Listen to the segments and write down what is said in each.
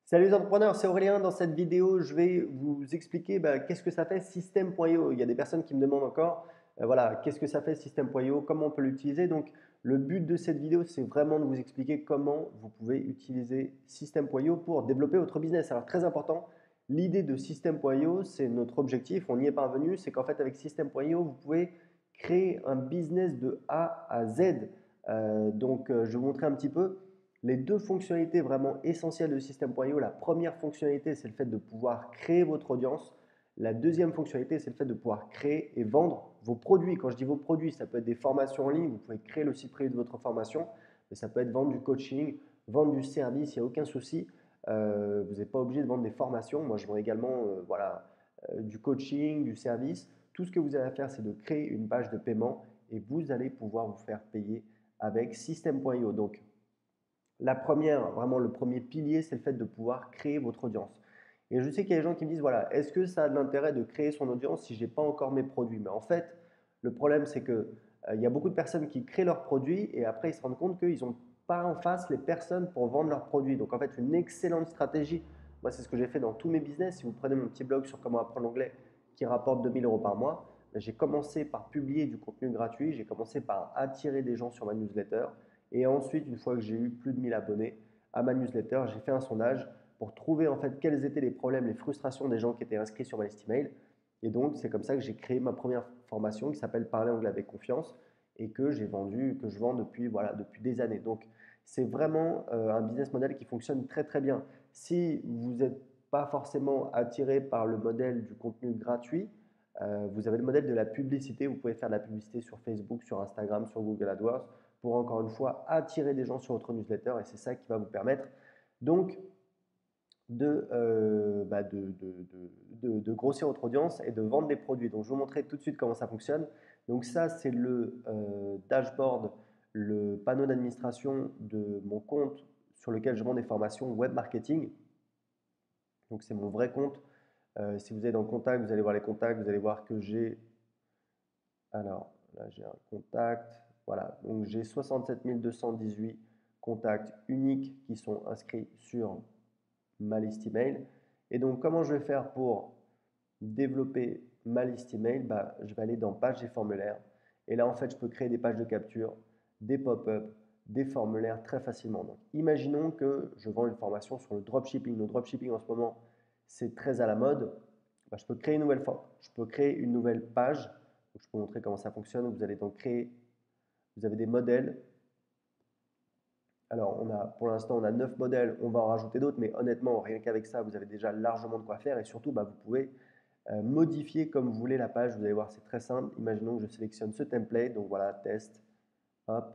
Salut les entrepreneurs, c'est Aurélien. Dans cette vidéo, je vais vous expliquer qu'est-ce que ça fait System.io. Il y a des personnes qui me demandent encore, voilà, qu'est-ce que ça fait System.io, comment on peut l'utiliser. Donc, le but de cette vidéo, c'est vraiment de vous expliquer comment vous pouvez utiliser System.io pour développer votre business. Alors, très important, l'idée de System.io, c'est notre objectif, on y est parvenu, c'est qu'en fait, avec System.io, vous pouvez créer un business de A à Z. Je vais vous montrer un petit peu. Les deux fonctionnalités vraiment essentielles de System.io, la première fonctionnalité, c'est le fait de pouvoir créer votre audience. La deuxième fonctionnalité, c'est le fait de pouvoir créer et vendre vos produits. Quand je dis vos produits, ça peut être des formations en ligne, vous pouvez créer le site privé de votre formation, mais ça peut être vendre du coaching, vendre du service, il n'y a aucun souci. Vous n'êtes pas obligé de vendre des formations. Moi, je vends également du coaching, du service. Tout ce que vous avez à faire, c'est de créer une page de paiement et vous allez pouvoir vous faire payer avec System.io. Donc, la première, vraiment le premier pilier, c'est le fait de pouvoir créer votre audience. Et je sais qu'il y a des gens qui me disent, voilà, est-ce que ça a de l'intérêt de créer son audience si je n'ai pas encore mes produits? Mais en fait, le problème, c'est que il y a beaucoup de personnes qui créent leurs produits et après, ils se rendent compte qu'ils n'ont pas en face les personnes pour vendre leurs produits. Donc, en fait, une excellente stratégie, moi, c'est ce que j'ai fait dans tous mes business. Si vous prenez mon petit blog sur comment apprendre l'anglais qui rapporte 2 000 € par mois, j'ai commencé par publier du contenu gratuit, j'ai commencé par attirer des gens sur ma newsletter. Et ensuite, une fois que j'ai eu plus de 1000 abonnés à ma newsletter, j'ai fait un sondage pour trouver en fait quels étaient les problèmes, les frustrations des gens qui étaient inscrits sur ma liste email. Et donc, c'est comme ça que j'ai créé ma première formation qui s'appelle Parler anglais avec confiance et que j'ai vendu, que je vends depuis, voilà, depuis des années. Donc, c'est vraiment un business model qui fonctionne très très bien. Si vous n'êtes pas forcément attiré par le modèle du contenu gratuit, vous avez le modèle de la publicité. Vous pouvez faire de la publicité sur Facebook, sur Instagram, sur Google AdWords pour encore une fois attirer des gens sur votre newsletter et c'est ça qui va vous permettre donc de grossir votre audience et de vendre des produits. Donc je vais vous montrer tout de suite comment ça fonctionne. Donc ça c'est le dashboard, le panneau d'administration de mon compte sur lequel je vends des formations web marketing. Donc c'est mon vrai compte. Si vous allez dans contact, vous allez voir les contacts, vous allez voir que j'ai, alors là j'ai un contact, voilà, donc j'ai 67 218 contacts uniques qui sont inscrits sur ma liste email. Et donc comment je vais faire pour développer ma liste email? Je vais aller dans pages et formulaires. Et là en fait je peux créer des pages de capture, des pop-up, des formulaires très facilement. Donc imaginons que je vends une formation sur le dropshipping. Le dropshipping en ce moment c'est très à la mode. Je peux créer une nouvelle page. Donc, je peux vous montrer comment ça fonctionne. Vous allez donc créer, vous avez des modèles. Alors, pour l'instant, on a 9 modèles. On va en rajouter d'autres, mais honnêtement, rien qu'avec ça, vous avez déjà largement de quoi faire. Et surtout, vous pouvez modifier comme vous voulez la page. Vous allez voir, c'est très simple. Imaginons que je sélectionne ce template. Donc voilà, test. Hop.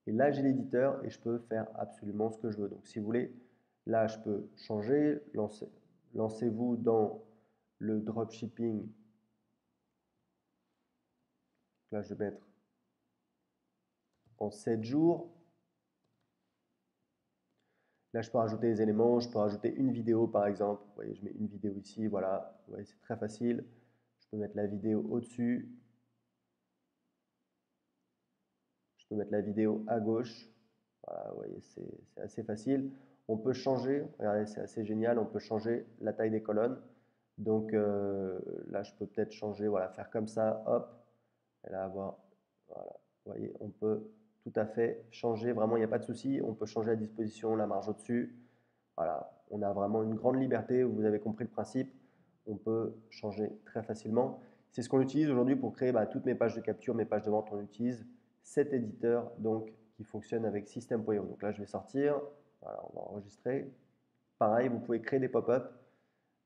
Et là, j'ai l'éditeur et je peux faire absolument ce que je veux. Donc, si vous voulez, là, je peux changer. Lancez-vous dans le dropshipping. Là, je vais mettre en 7 jours. Là, je peux rajouter des éléments. Je peux rajouter une vidéo, par exemple. Vous voyez, je mets une vidéo ici. Voilà. Vous voyez, c'est très facile. Je peux mettre la vidéo au-dessus. Je peux mettre la vidéo à gauche. Voilà, vous voyez, c'est assez facile. On peut changer. Regardez, c'est assez génial. On peut changer la taille des colonnes. Donc là, je peux peut-être changer, voilà, faire comme ça, hop, et là avoir, voilà, vous voyez, on peut tout à fait changer, vraiment, il n'y a pas de souci, on peut changer la disposition, la marge au-dessus, voilà, on a vraiment une grande liberté, vous avez compris le principe, on peut changer très facilement. C'est ce qu'on utilise aujourd'hui pour créer toutes mes pages de capture, mes pages de vente, on utilise cet éditeur donc qui fonctionne avec System.io. Donc là, je vais sortir, voilà, on va enregistrer. Pareil, vous pouvez créer des pop-up.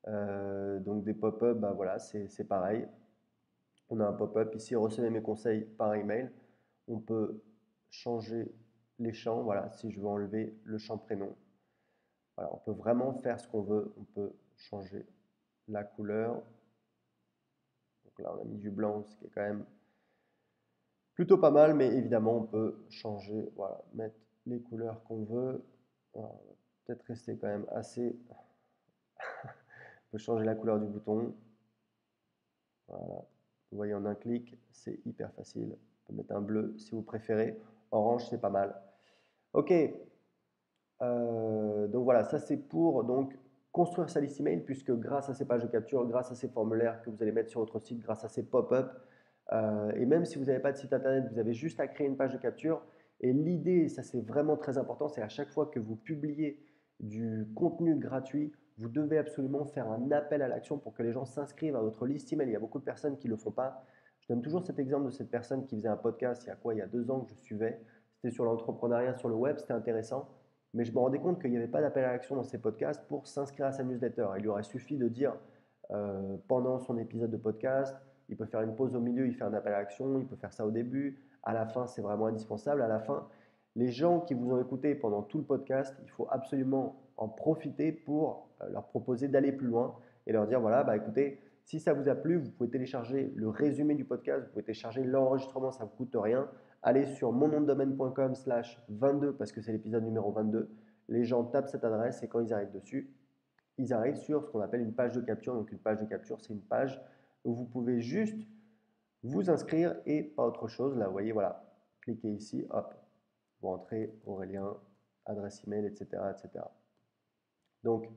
Donc des pop-up, voilà, c'est pareil. On a un pop-up ici, recevez mes conseils par email. On peut changer les champs. Voilà, si je veux enlever le champ prénom. Voilà, on peut vraiment faire ce qu'on veut. On peut changer la couleur. Donc là, on a mis du blanc, ce qui est quand même plutôt pas mal, mais évidemment, on peut changer, voilà, mettre les couleurs qu'on veut. Voilà, peut-être rester quand même assez. On peut changer la couleur du bouton. Voilà. Vous voyez en un clic, c'est hyper facile. On peut mettre un bleu si vous préférez. Orange, c'est pas mal. Ok. Donc voilà, ça c'est pour donc, construire sa liste email, puisque grâce à ces pages de capture, grâce à ces formulaires que vous allez mettre sur votre site, grâce à ces pop-up, et même si vous n'avez pas de site internet, vous avez juste à créer une page de capture. Et l'idée, ça c'est vraiment très important, c'est à chaque fois que vous publiez du contenu gratuit, vous devez absolument faire un appel à l'action pour que les gens s'inscrivent à votre liste email. Il y a beaucoup de personnes qui ne le font pas. Je donne toujours cet exemple de cette personne qui faisait un podcast il y a quoi, il y a 2 ans que je suivais. C'était sur l'entrepreneuriat sur le web, c'était intéressant. Mais je me rendais compte qu'il n'y avait pas d'appel à l'action dans ces podcasts pour s'inscrire à sa newsletter. Il lui aurait suffi de dire pendant son épisode de podcast, il peut faire une pause au milieu, il fait un appel à l'action, il peut faire ça au début, à la fin, c'est vraiment indispensable. À la fin, les gens qui vous ont écouté pendant tout le podcast, il faut absolument en profiter pour leur proposer d'aller plus loin et leur dire, voilà, bah, écoutez, si ça vous a plu, vous pouvez télécharger le résumé du podcast, vous pouvez télécharger l'enregistrement, ça ne vous coûte rien. Allez sur monnomdedomaine.com/22 parce que c'est l'épisode numéro 22. Les gens tapent cette adresse et quand ils arrivent dessus, ils arrivent sur ce qu'on appelle une page de capture. Donc une page de capture, c'est une page où vous pouvez juste vous inscrire et pas autre chose. Là, vous voyez, voilà, cliquez ici, hop, vous rentrez Aurélien, adresse email, etc., etc. Donc,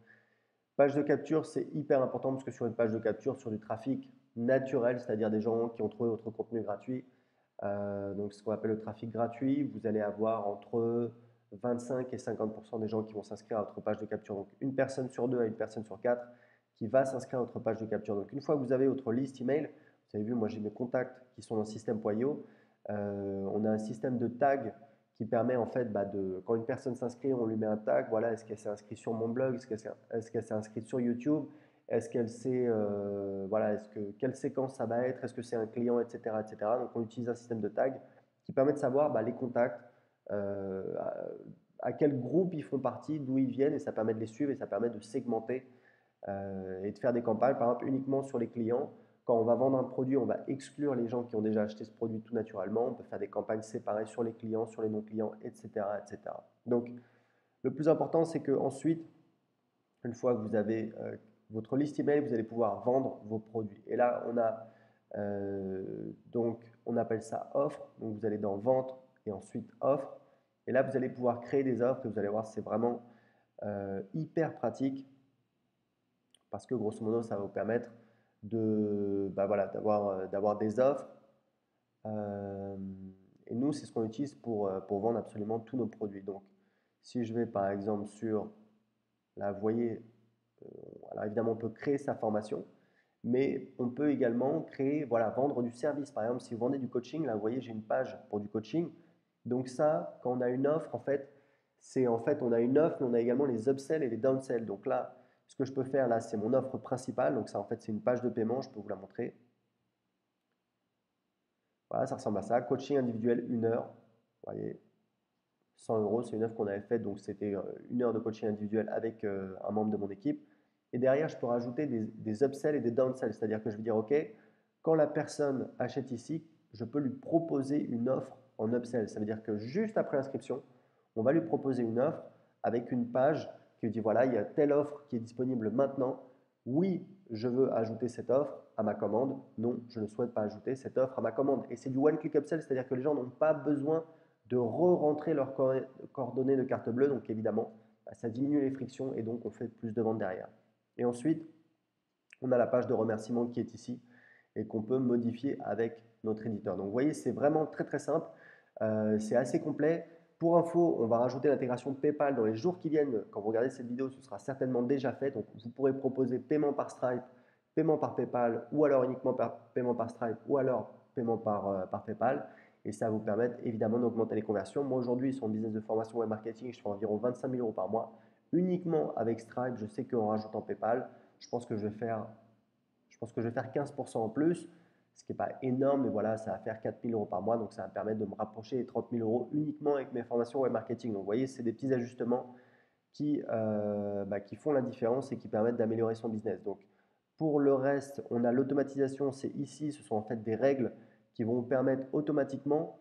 page de capture, c'est hyper important parce que sur une page de capture, sur du trafic naturel, c'est-à-dire des gens qui ont trouvé votre contenu gratuit, donc ce qu'on appelle le trafic gratuit, vous allez avoir entre 25 et 50% des gens qui vont s'inscrire à votre page de capture. Donc une personne sur deux à une personne sur quatre qui va s'inscrire à votre page de capture. Donc une fois que vous avez votre liste email, vous avez vu, moi j'ai mes contacts qui sont dans System.io. On a un système de tag qui permet en fait quand une personne s'inscrit, on lui met un tag. Voilà, est-ce qu'elle s'est inscrite sur mon blog, est-ce qu'elle s'est inscrite sur YouTube, est-ce qu'elle sait, voilà, quelle séquence ça va être, est-ce que c'est un client, etc., etc. Donc on utilise un système de tag qui permet de savoir les contacts, à quel groupe ils font partie, d'où ils viennent, et ça permet de les suivre et ça permet de segmenter et de faire des campagnes, par exemple, uniquement sur les clients. Quand on va vendre un produit, on va exclure les gens qui ont déjà acheté ce produit tout naturellement. On peut faire des campagnes séparées sur les clients, sur les non-clients, etc., etc. Donc, le plus important, c'est qu'ensuite, une fois que vous avez votre liste email, vous allez pouvoir vendre vos produits. Et là, donc, on appelle ça offre. Donc, vous allez dans vente et ensuite offre. Et là, vous allez pouvoir créer des offres et vous allez voir, c'est vraiment hyper pratique parce que grosso modo, ça va vous permettre d'avoir des offres. Euh, et nous, c'est ce qu'on utilise pour vendre absolument tous nos produits. Donc, si je vais par exemple sur, là, vous voyez, alors évidemment, on peut créer sa formation, mais on peut également créer, voilà, vendre du service. Par exemple, si vous vendez du coaching, là, vous voyez, j'ai une page pour du coaching. Donc ça, quand on a une offre, on a une offre, mais on a également les upsells et les downsells. Donc là, ce que je peux faire là, c'est mon offre principale. Donc ça, en fait, c'est une page de paiement. Je peux vous la montrer. Voilà, ça ressemble à ça. Coaching individuel, 1 heure. Vous voyez, 100 euros, c'est une offre qu'on avait faite. Donc c'était 1 heure de coaching individuel avec un membre de mon équipe. Et derrière, je peux rajouter des upsells et des downsells. C'est-à-dire que je vais dire, OK, quand la personne achète ici, je peux lui proposer une offre en upsell. Ça veut dire que juste après l'inscription, on va lui proposer une offre avec une page qui dit, voilà, il y a telle offre qui est disponible maintenant. Oui, je veux ajouter cette offre à ma commande. Non, je ne souhaite pas ajouter cette offre à ma commande. Et c'est du one-click upsell, c'est-à-dire que les gens n'ont pas besoin de re-rentrer leurs coordonnées de carte bleue. Donc évidemment, ça diminue les frictions et donc on fait plus de ventes derrière. Et ensuite, on a la page de remerciement qui est ici et qu'on peut modifier avec notre éditeur. Donc vous voyez, c'est vraiment très très simple. C'est assez complet. Pour info, on va rajouter l'intégration PayPal dans les jours qui viennent. Quand vous regardez cette vidéo, ce sera certainement déjà fait. Donc vous pourrez proposer paiement par Stripe, paiement par PayPal, ou alors uniquement paiement par Stripe, ou alors paiement par PayPal. Et ça va vous permettre évidemment d'augmenter les conversions. Moi aujourd'hui, sur mon business de formation web marketing, je fais environ 25 000 euros par mois. Uniquement avec Stripe, je sais qu'en rajoutant PayPal, je pense que je vais faire 15% en plus, ce qui n'est pas énorme, mais voilà, ça va faire 4 000 euros par mois. Donc ça va me permettre de me rapprocher des 30 000 euros uniquement avec mes formations web marketing. Donc vous voyez, c'est des petits ajustements qui font la différence et qui permettent d'améliorer son business. Donc pour le reste, on a l'automatisation, c'est ici, ce sont en fait des règles qui vont vous permettre automatiquement,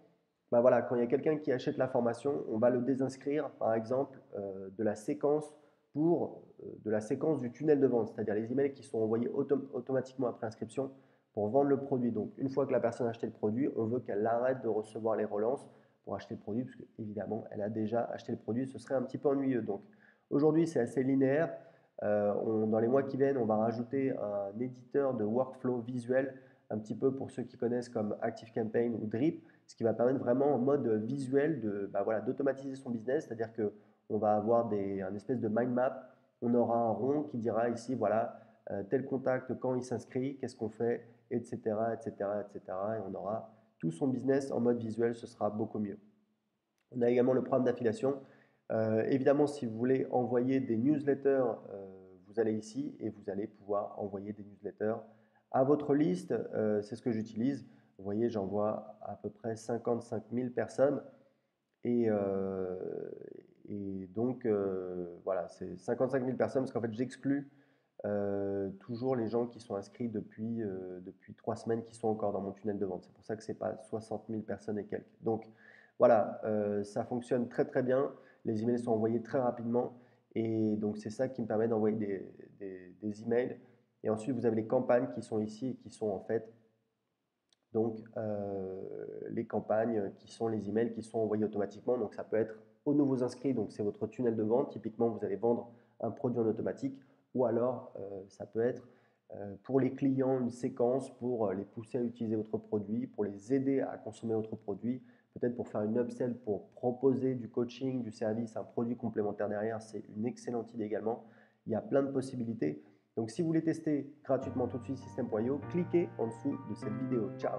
voilà, quand il y a quelqu'un qui achète la formation, on va le désinscrire, par exemple, de la séquence du tunnel de vente, c'est-à-dire les emails qui sont envoyés automatiquement après inscription pour vendre le produit. Donc, une fois que la personne a acheté le produit, on veut qu'elle arrête de recevoir les relances pour acheter le produit, parce qu'évidemment, elle a déjà acheté le produit, ce serait un petit peu ennuyeux. Donc aujourd'hui, c'est assez linéaire. Dans les mois qui viennent, on va rajouter un éditeur de workflow visuel, un petit peu pour ceux qui connaissent comme ActiveCampaign ou Drip, ce qui va permettre vraiment en mode visuel voilà, d'automatiser son business, c'est-à-dire qu'on va avoir un espèce de mind map, on aura un rond qui dira ici, voilà, tel contact, quand il s'inscrit, qu'est-ce qu'on fait, etc., etc., etc. Et on aura tout son business en mode visuel, ce sera beaucoup mieux. On a également le programme d'affiliation. Évidemment, si vous voulez envoyer des newsletters, vous allez ici et vous allez pouvoir envoyer des newsletters à votre liste. C'est ce que j'utilise. Vous voyez, j'envoie à peu près 55 000 personnes. Et, euh, et donc, voilà, c'est 55 000 personnes parce qu'en fait, j'exclus toujours les gens qui sont inscrits depuis 3 semaines qui sont encore dans mon tunnel de vente. C'est pour ça que ce n'est pas 60 000 personnes et quelques. Donc voilà, ça fonctionne très très bien. Les emails sont envoyés très rapidement et donc c'est ça qui me permet d'envoyer des emails. Et ensuite, vous avez les campagnes qui sont ici et qui sont en fait donc les campagnes qui sont les emails qui sont envoyés automatiquement. Donc ça peut être aux nouveaux inscrits, donc c'est votre tunnel de vente. Typiquement, vous allez vendre un produit en automatique ou alors ça peut être pour les clients une séquence pour les pousser à utiliser votre produit, pour les aider à consommer votre produit, peut-être pour faire une upsell, pour proposer du coaching, du service, un produit complémentaire derrière. C'est une excellente idée également. Il y a plein de possibilités. Donc si vous voulez tester gratuitement tout de suite System.io, cliquez en dessous de cette vidéo. Ciao!